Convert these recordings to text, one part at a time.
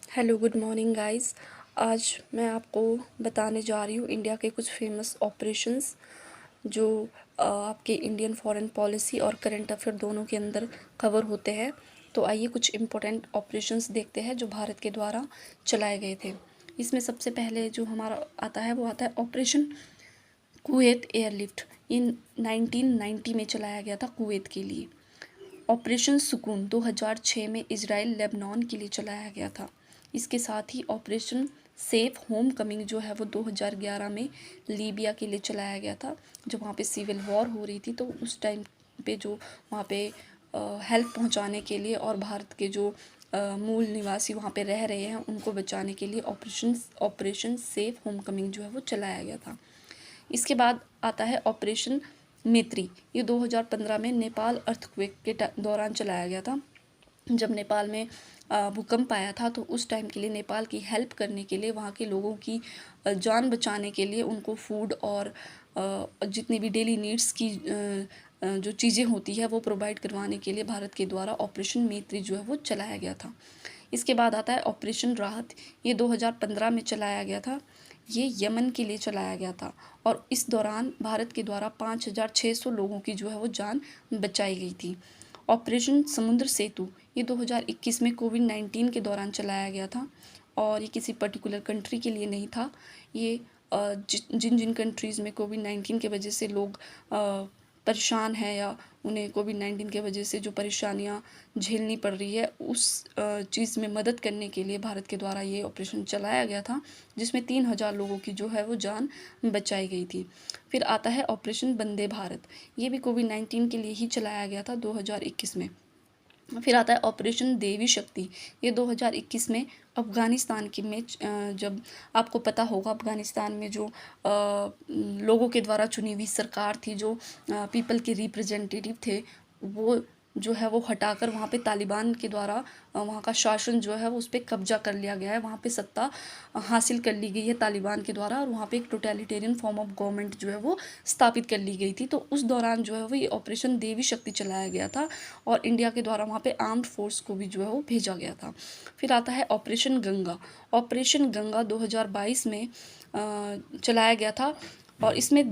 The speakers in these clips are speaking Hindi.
Hello, good morning guys. आज मैं आपको बताने जा रही हूँ इंडिया के कुछ फेमस ऑपरेशंस जो आपके इंडियन फॉरेन पॉलिसी और करंट अफेयर दोनों के अंदर कवर होते हैं। तो आइए कुछ इम्पोर्टेंट ऑपरेशंस देखते हैं जो भारत के द्वारा चलाए गए थे। इसमें सबसे पहले जो हमारा आता है वो आता है ऑपरेशन कुवैत एयरलिफ्ट। इन 1990 में चलाया गया था कुवैत के लिए। ऑपरेशन सुकून 2006 में इजराइल लेबनान के लिए चलाया गया था। इसके साथ ही ऑपरेशन सेफ होम कमिंग जो है वो 2011 में लीबिया के लिए चलाया गया था। जब वहाँ पे सिविल वॉर हो रही थी तो उस टाइम पे जो वहाँ पे हेल्प पहुँचाने के लिए और भारत के जो मूल निवासी वहाँ पे रह रहे हैं उनको बचाने के लिए ऑपरेशन सेफ होम कमिंग जो है वो चलाया गया था। इसके बाद आता है ऑपरेशन मैत्री। ये 2015 में नेपाल अर्थक्वेक के दौरान चलाया गया था। जब नेपाल में भूकंप आया था तो उस टाइम के लिए नेपाल की हेल्प करने के लिए, वहाँ के लोगों की जान बचाने के लिए उनको फूड और जितनी भी डेली नीड्स की जो चीज़ें होती है वो प्रोवाइड करवाने के लिए भारत के द्वारा ऑपरेशन मैत्री जो है वो चलाया गया था। इसके बाद आता है ऑपरेशन राहत। ये 2015 में चलाया गया था। ये यमन के लिए चलाया गया था और इस दौरान भारत के द्वारा 5,600 लोगों की जो है वो जान बचाई गई थी। ऑपरेशन समुद्र सेतु ये 2021 में कोविड-19 के दौरान चलाया गया था और ये किसी पर्टिकुलर कंट्री के लिए नहीं था। ये जिन जिन कंट्रीज़ में कोविड-19 की वजह से लोग परेशान हैं या उन्हें कोविड-19 की वजह से जो परेशानियां झेलनी पड़ रही है उस चीज़ में मदद करने के लिए भारत के द्वारा ये ऑपरेशन चलाया गया था, जिसमें 3,000 लोगों की जो है वो जान बचाई गई थी। फिर आता है ऑपरेशन वंदे भारत। ये भी कोविड-19 के लिए ही चलाया गया था 2021 में। फिर आता है ऑपरेशन देवी शक्ति। ये 2021 में अफ़गानिस्तान की में जब आपको पता होगा अफ़गानिस्तान में जो लोगों के द्वारा चुनी हुई सरकार थी, जो पीपल के रिप्रेजेंटेटिव थे, वो जो है वो हटाकर वहाँ पे तालिबान के द्वारा वहाँ का शासन जो है वो उस पर कब्जा कर लिया गया है। वहाँ पे सत्ता हासिल कर ली गई है तालिबान के द्वारा और वहाँ पे एक टोटलिटेरियन फॉर्म ऑफ गवर्नमेंट जो है वो स्थापित कर ली गई थी। तो उस दौरान जो है वो ये ऑपरेशन देवी शक्ति चलाया गया था और इंडिया के द्वारा वहाँ पे आर्म्ड फोर्स को भी जो है वो भेजा गया था। फिर आता है ऑपरेशन गंगा। ऑपरेशन गंगा 2022 में चलाया गया था और इसमें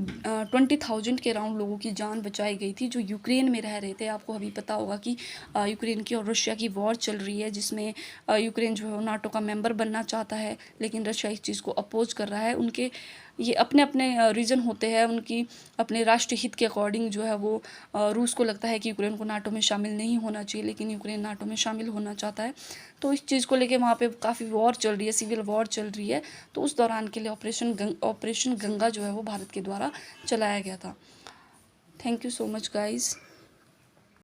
20,000 के अराउंड लोगों की जान बचाई गई थी जो यूक्रेन में रह रहे थे। आपको अभी पता होगा कि यूक्रेन की और रशिया की वॉर चल रही है, जिसमें यूक्रेन जो है वो नाटो का मेंबर बनना चाहता है, लेकिन रशिया इस चीज़ को अपोज कर रहा है। उनके ये अपने अपने रीज़न होते हैं, उनकी अपने राष्ट्रीय हित के अकॉर्डिंग जो है वो रूस को लगता है कि यूक्रेन को नाटो में शामिल नहीं होना चाहिए, लेकिन यूक्रेन नाटो में शामिल होना चाहता है। तो इस चीज़ को लेके वहाँ पे काफ़ी वॉर चल रही है, सिविल वॉर चल रही है। तो उस दौरान के लिए ऑपरेशन गंगा जो है वो भारत के द्वारा चलाया गया था। Thank you so much guys.